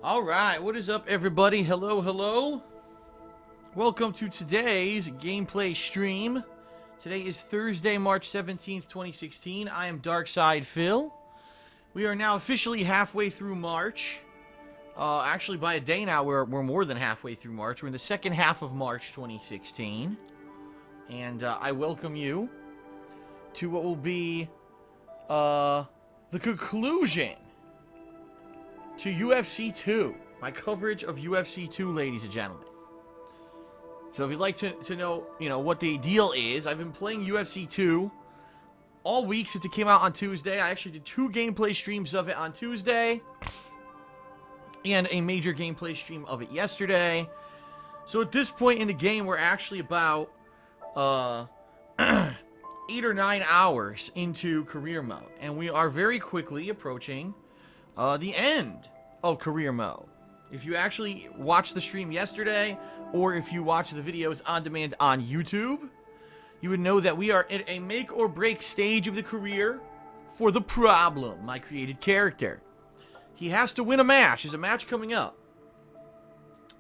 Alright, what is up everybody? Hello, hello. Welcome to today's gameplay stream. Today is Thursday, March 17th, 2016. I am Darkside Phil. We are now officially halfway through March. Actually, by a day now, we're more than halfway through March. We're in the second half of March 2016. And I welcome you to what will be the conclusion to UFC 2. My coverage of UFC 2, ladies and gentlemen. So if you'd like to know, what the deal is, I've been playing UFC 2 all week since it came out on Tuesday. I actually did 2 gameplay streams of it on Tuesday and a major gameplay stream of it yesterday. So at this point in the game, we're actually about 8 or 9 hours into career mode, and we are very quickly approaching the end of career mode. If you actually watched the stream yesterday, or if you watch the videos on demand on YouTube, you would know that we are at a make or break stage of the career for the Problem, my created character. He has to win a match. There's a match coming up,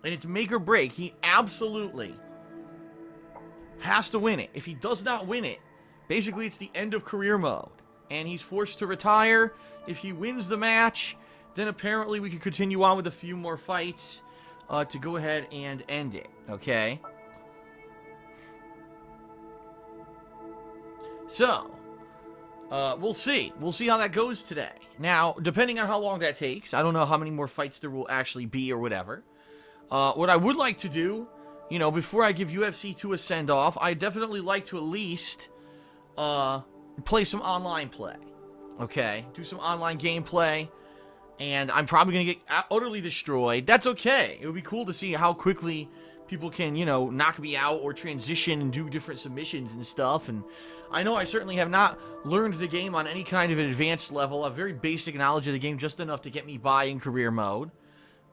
and it's make or break. He absolutely has to win it. If he does not win it, basically it's the end of career mode, and he's forced to retire. If he wins the match, then apparently we can continue on with a few more fights to go ahead and end it, okay? So, we'll see. We'll see how that goes today. Now, depending on how long that takes, I don't know how many more fights there will actually be or whatever. What I would like to do, before I give UFC 2 a send-off, I'd definitely like to at least play some online play. Okay? Do some online gameplay. And I'm probably going to get utterly destroyed. That's okay. It would be cool to see how quickly people can, knock me out or transition and do different submissions and stuff. And I know I certainly have not learned the game on any kind of an advanced level. I have very basic knowledge of the game, just enough to get me by in career mode.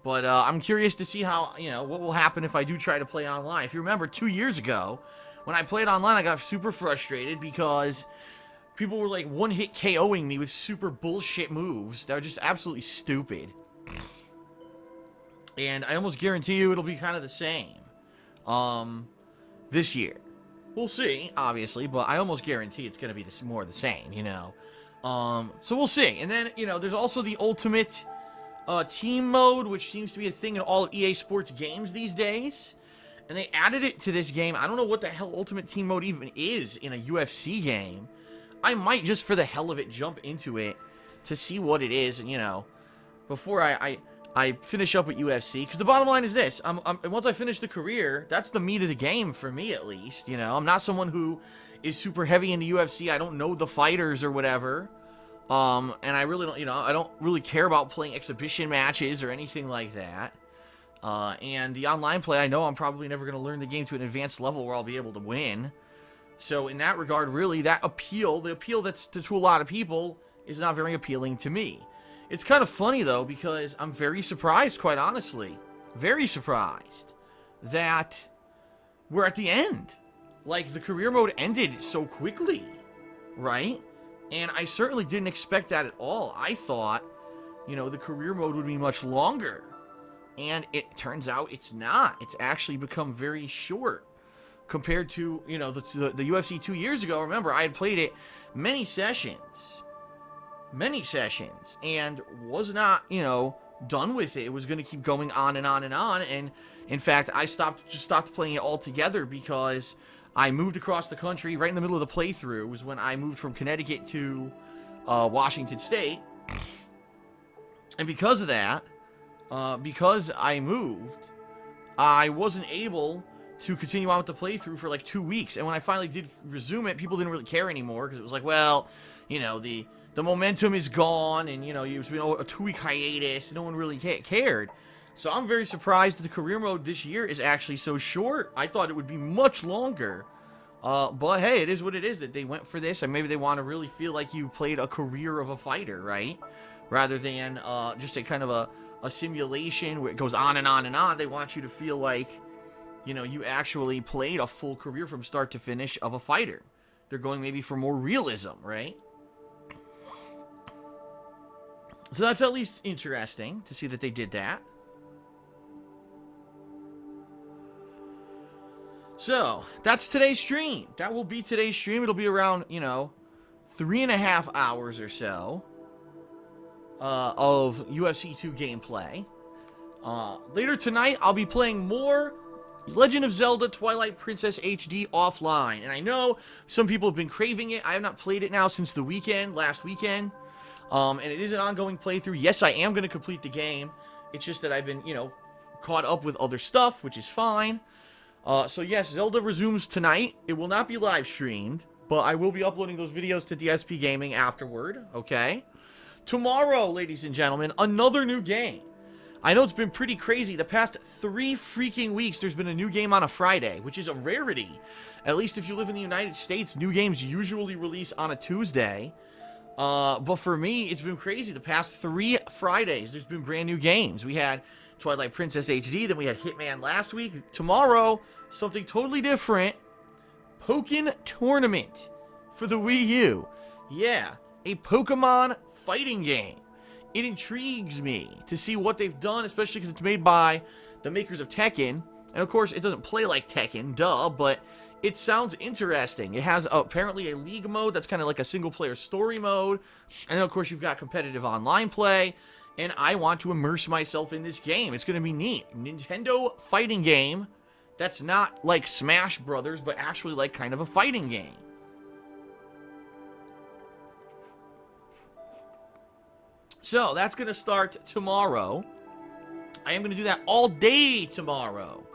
But I'm curious to see how, what will happen if I do try to play online. If you remember, 2 years ago, when I played online, I got super frustrated because people were like one-hit KOing me with super bullshit moves that were just absolutely stupid. And I almost guarantee you it'll be kind of the same this year. We'll see, obviously, but I almost guarantee it's going to be more the same, So we'll see. And then, there's also the Ultimate Team mode, which seems to be a thing in all of EA Sports games these days. And they added it to this game. I don't know what the hell Ultimate Team mode even is in a UFC game. I might just for the hell of it jump into it to see what it is, and before I finish up with UFC, because the bottom line is this: once I finish the career, that's the meat of the game for me, at least. I'm not someone who is super heavy into UFC. I don't know the fighters or whatever, and I really don't, I don't really care about playing exhibition matches or anything like that. And the online play, I know I'm probably never going to learn the game to an advanced level where I'll be able to win. So in that regard, really, the appeal that's to a lot of people is not very appealing to me. It's kind of funny, though, because I'm very surprised, quite honestly. Very surprised that we're at the end. Like, the career mode ended so quickly, right? And I certainly didn't expect that at all. I thought, the career mode would be much longer. And it turns out it's not. It's actually become very short. Compared to, the UFC 2 years ago. Remember, I had played it many sessions, and was not, done with it. It was going to keep going on and on and on, and in fact, I stopped playing it altogether because I moved across the country right in the middle of the playthrough. Was when I moved from Connecticut to Washington State, and because of that, because I moved, I wasn't able to continue on with the playthrough for like 2 weeks. And when I finally did resume it, people didn't really care anymore, because it was like, well, the momentum is gone, and it's been a 2-week hiatus. No one really cared. So I'm very surprised that the career mode this year is actually so short. I thought it would be much longer. But hey, it is what it is that they went for this, and maybe they want to really feel like you played a career of a fighter, right? Rather than just a kind of a simulation where it goes on and on and on. They want you to feel like you actually played a full career from start to finish of a fighter. They're going maybe for more realism, right? So that's at least interesting to see that they did that. So, that's today's stream. That will be today's stream. It'll be around, 3.5 hours or so of UFC 2 gameplay. Later tonight, I'll be playing more Legend of Zelda Twilight Princess HD offline. And I know some people have been craving it. I have not played it now since the last weekend. And it is an ongoing playthrough. Yes, I am going to complete the game. It's just that I've been, caught up with other stuff, which is fine. So yes, Zelda resumes tonight. It will not be live streamed, but I will be uploading those videos to DSPGaming afterward, okay? Tomorrow, ladies and gentlemen, another new game. I know it's been pretty crazy. The past 3 freaking weeks, there's been a new game on a Friday, which is a rarity. At least if you live in the United States, new games usually release on a Tuesday. But for me, it's been crazy. The past 3 Fridays, there's been brand new games. We had Twilight Princess HD, then we had Hitman last week. Tomorrow, something totally different. Pokken Tournament for the Wii U. Yeah, a Pokemon fighting game. It intrigues me to see what they've done, especially because it's made by the makers of Tekken. And of course, it doesn't play like Tekken, duh, but it sounds interesting. It has apparently a league mode that's kind of like a single-player story mode. And then, of course, you've got competitive online play. And I want to immerse myself in this game. It's going to be neat. Nintendo fighting game that's not like Smash Brothers, but actually like kind of a fighting game. So, that's going to start tomorrow. I am going to do that all day tomorrow.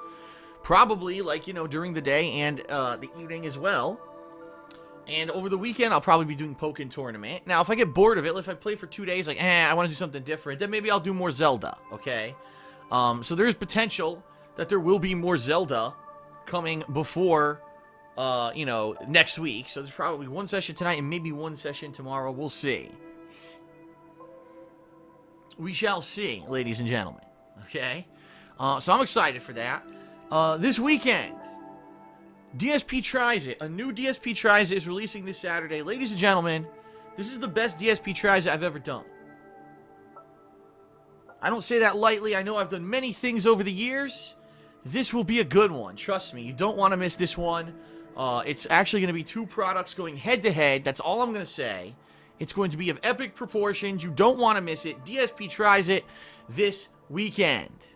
Probably, like, during the day and the evening as well. And over the weekend, I'll probably be doing Pokken Tournament. Now, if I get bored of it, if I play for 2 days, like, I want to do something different, then maybe I'll do more Zelda, okay? So there is potential that there will be more Zelda coming before, next week. So there's probably 1 session tonight and maybe 1 session tomorrow. We'll see. We shall see, ladies and gentlemen, okay? So I'm excited for that. This weekend, DSP Tries It. A new DSP Tries It is releasing this Saturday. Ladies and gentlemen, this is the best DSP Tries It I've ever done. I don't say that lightly. I know I've done many things over the years. This will be a good one. Trust me. You don't want to miss this one. It's actually going to be 2 products going head-to-head. That's all I'm going to say. It's going to be of epic proportions. You don't want to miss it. DSP Tries It this weekend.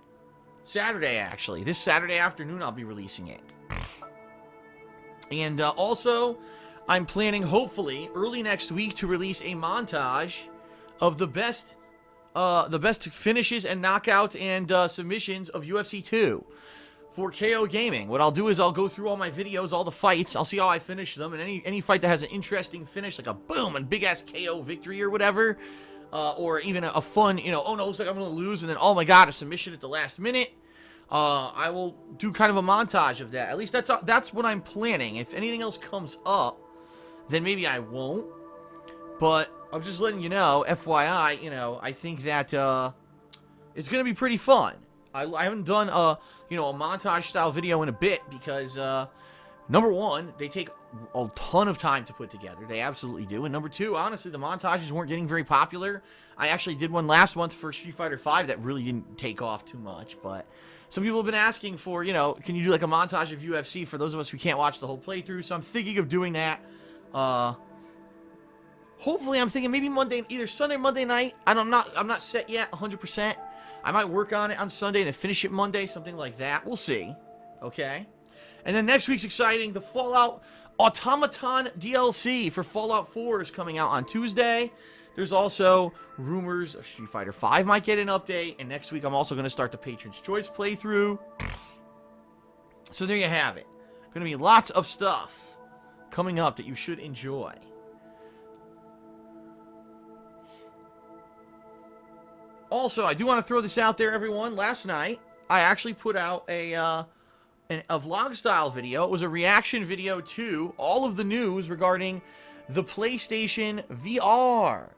Saturday, actually. This Saturday afternoon, I'll be releasing it. And also, I'm planning, hopefully, early next week to release a montage of the best finishes and knockouts and submissions of UFC 2 for KO Gaming. What I'll do is I'll go through all my videos, all the fights. I'll see how I finish them, and any fight that has an interesting finish, like a boom and big-ass KO victory or whatever, or even a fun, oh no, looks like I'm going to lose, and then, oh my god, a submission at the last minute. I will do kind of a montage of that. At least that's what I'm planning. If anything else comes up, then maybe I won't. But I'm just letting you know, FYI, I think that it's going to be pretty fun. I haven't done a montage style video in a bit because number one, they take a ton of time to put together. They absolutely do. And number two, honestly, the montages weren't getting very popular. I actually did one last month for Street Fighter V that really didn't take off too much, but some people have been asking for, can you do like a montage of UFC for those of us who can't watch the whole playthrough? So I'm thinking of doing that. Hopefully, I'm thinking maybe Monday, either Sunday, Monday night. I'm not set yet, 100%. I might work on it on Sunday and then finish it Monday, something like that. We'll see. Okay. And then next week's exciting. The Fallout Automaton DLC for Fallout 4 is coming out on Tuesday. There's also rumors of Street Fighter V might get an update. And next week, I'm also going to start the Patron's Choice playthrough. So there you have it. Going to be lots of stuff coming up that you should enjoy. Also, I do want to throw this out there, everyone. Last night, I actually put out a vlog-style video. It was a reaction video to all of the news regarding the PlayStation VR.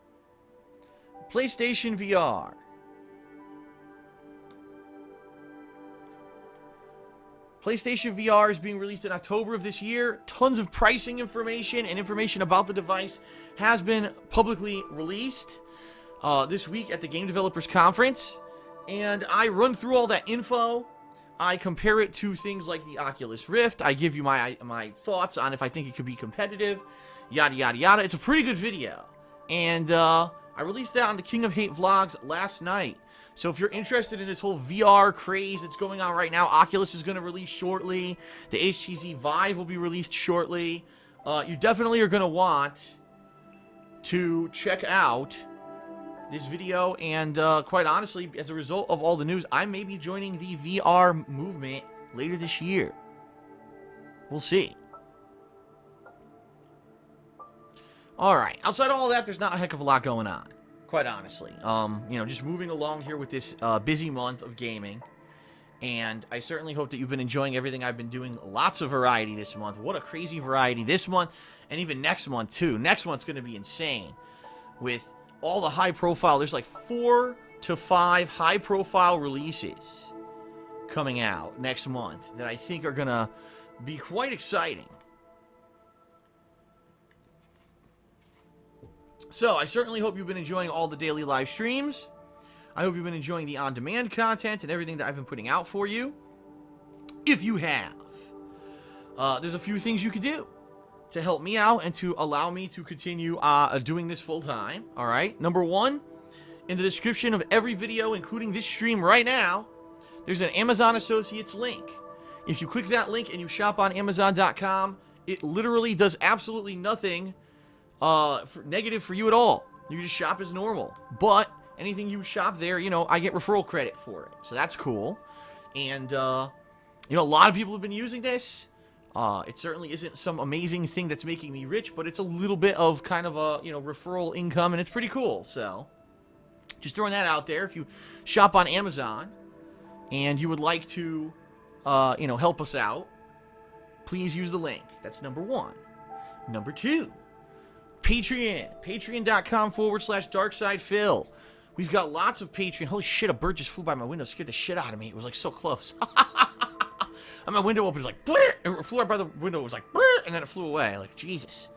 PlayStation VR. PlayStation VR is being released in October of this year. Tons of pricing information and information about the device has been publicly released this week at the Game Developers Conference. And I run through all that info. I compare it to things like the Oculus Rift. I give you my thoughts on if I think it could be competitive, yada, yada, yada. It's a pretty good video. And I released that on the King of Hate vlogs last night. So if you're interested in this whole VR craze that's going on right now, Oculus is going to release shortly. The HTC Vive will be released shortly. You definitely are going to want to check out this video, and quite honestly, as a result of all the news, I may be joining the VR movement later this year. We'll see. Alright, outside of all that, there's not a heck of a lot going on, quite honestly. You know, just moving along here with this busy month of gaming, and I certainly hope that you've been enjoying everything I've been doing. Lots of variety this month. What a crazy variety this month, and even next month, too. Next month's going to be insane with all the high-profile. There's like 4 to 5 high-profile releases coming out next month that I think are going to be quite exciting. So, I certainly hope you've been enjoying all the daily live streams. I hope you've been enjoying the on-demand content and everything that I've been putting out for you. If you have, there's a few things you could do to help me out and to allow me to continue doing this full-time, alright? Number one, in the description of every video, including this stream right now, there's an Amazon Associates link. If you click that link and you shop on Amazon.com, it literally does absolutely nothing negative for you at all. You just shop as normal. But anything you shop there, you know, I get referral credit for it. So that's cool. And, you know, a lot of people have been using this. It certainly isn't some amazing thing that's making me rich, but it's a little bit of kind of a, you know, referral income, and it's pretty cool. So, just throwing that out there. If you shop on Amazon and you would like to, you know, help us out, please use the link. That's number one. Number two, Patreon. Patreon.com/DarksidePhil. We've got lots of Patreon. Holy shit, a bird just flew by my window. Scared the shit out of me. It was like so close. And my window opened, it was like, bleh! It flew right by the window, it was like, bleh! And then it flew away. Like, Jesus.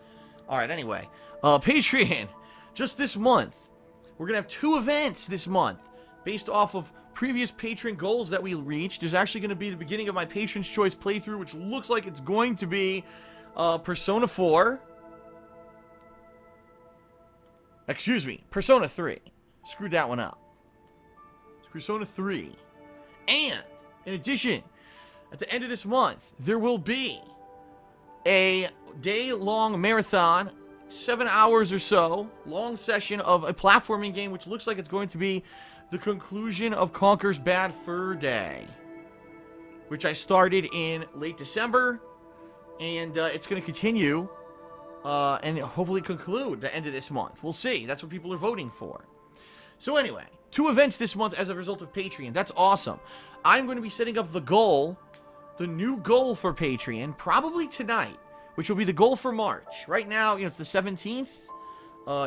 Alright, anyway. Patreon. Just this month, we're going to have 2 events this month. Based off of previous patron goals that we reached. There's actually going to be the beginning of my Patron's Choice playthrough, which looks like it's going to be Persona 4. Excuse me, Persona 3. Screwed that one up. It's Persona 3. And, in addition, at the end of this month, there will be a day-long marathon, 7 hours or so, long session of a platforming game, which looks like it's going to be the conclusion of Conker's Bad Fur Day, which I started in late December, and it's going to continue, and hopefully conclude the end of this month. We'll see. That's what people are voting for. So anyway, 2 events this month as a result of Patreon. That's awesome. I'm going to be setting up the goal, the new goal for Patreon, probably tonight, which will be the goal for March. Right now, you know, it's the 17th.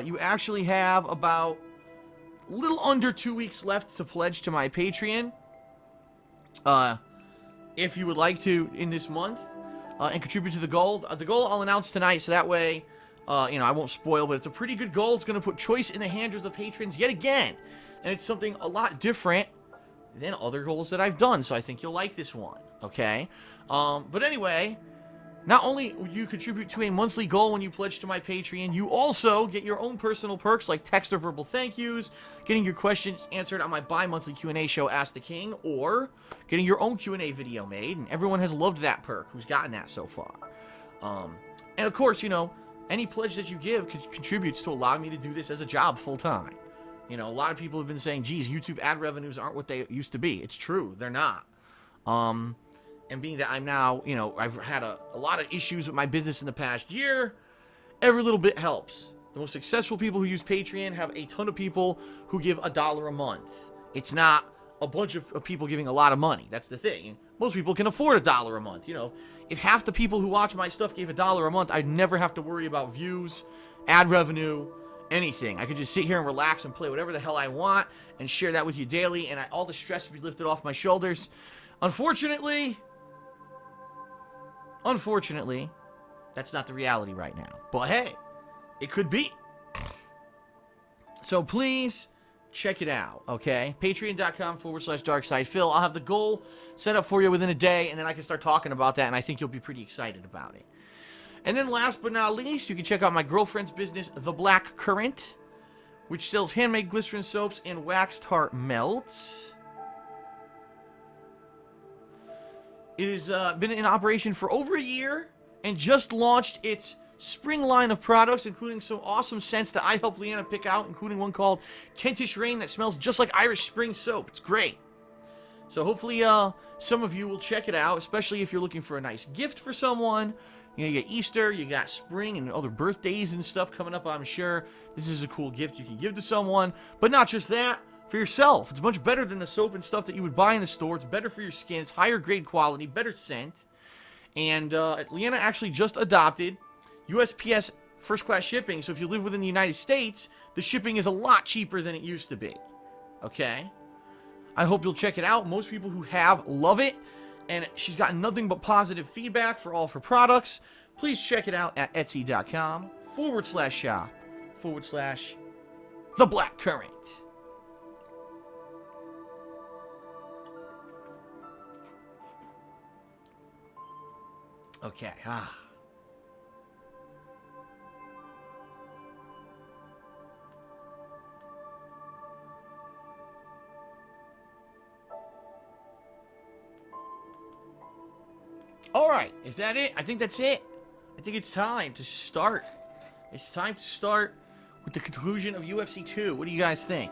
You actually have about a little under 2 weeks left to pledge to my Patreon. If you would like to in this month, and contribute to the goal. The goal I'll announce tonight, so that way, you know, I won't spoil, but it's a pretty good goal. It's going to put choice in the hands of the patrons yet again. And it's something a lot different than other goals that I've done, so I think you'll like this one, okay? But anyway, not only will you contribute to a monthly goal when you pledge to my Patreon, you also get your own personal perks like text or verbal thank yous, getting your questions answered on my bi-monthly Q&A show, Ask the King, or getting your own Q&A video made, and everyone has loved that perk who's gotten that so far. And of course, you know, any pledge that you give contributes to allow me to do this as a job full-time. You know, a lot of people have been saying, geez, YouTube ad revenues aren't what they used to be. It's true, they're not. And being that I'm now, you know, I've had a lot of issues with my business in the past year, every little bit helps. The most successful people who use Patreon have a ton of people who give $1 a month. It's not a bunch of people giving a lot of money. That's the thing. Most people can afford $1 a month. You know, if half the people who watch my stuff gave $1 a month, I'd never have to worry about views, ad revenue, anything. I could just sit here and relax and play whatever the hell I want and share that with you daily, and all the stress would be lifted off my shoulders. Unfortunately, that's not the reality right now. But hey, it could be. So please check it out, okay? Patreon.com/DarkSidePhil. I'll have the goal set up for you within a day, and then I can start talking about that, and I think you'll be pretty excited about it. And then last but not least, you can check out my girlfriend's business, The Black Current, which sells handmade glycerin soaps and wax tart melts. It has been in operation for over a year and just launched its spring line of products, including some awesome scents that I helped Leanna pick out, including one called Kentish Rain that smells just like Irish Spring soap. It's great. So hopefully some of you will check it out, especially if you're looking for a nice gift for someone. You know, you got Easter, you got spring and other birthdays and stuff coming up, I'm sure. This is a cool gift you can give to someone. But not just that, for yourself. It's much better than the soap and stuff that you would buy in the store. It's better for your skin. It's higher grade quality, better scent. And Leanna actually just adopted USPS first class shipping. So if you live within the United States, the shipping is a lot cheaper than it used to be. Okay? I hope you'll check it out. Most people who have love it. And she's gotten nothing but positive feedback for all of her products. Please check it out at etsy.com/shop/The Black Current. Okay, Alright, is that it? I think that's it. I think it's time to start. It's time to start with the conclusion of UFC 2. What do you guys think?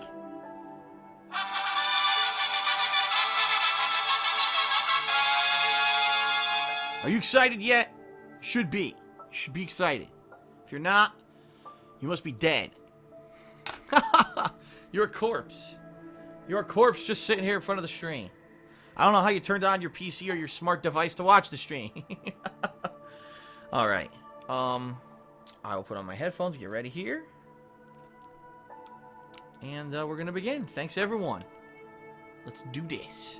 Are you excited yet? Should be. You should be excited. If you're not, you must be dead. You're a corpse. You're a corpse just sitting here in front of the stream. I don't know how you turned on your PC or your smart device to watch the stream. Alright. I will put on my headphones, get ready here. And we're going to begin. Thanks, everyone. Let's do this.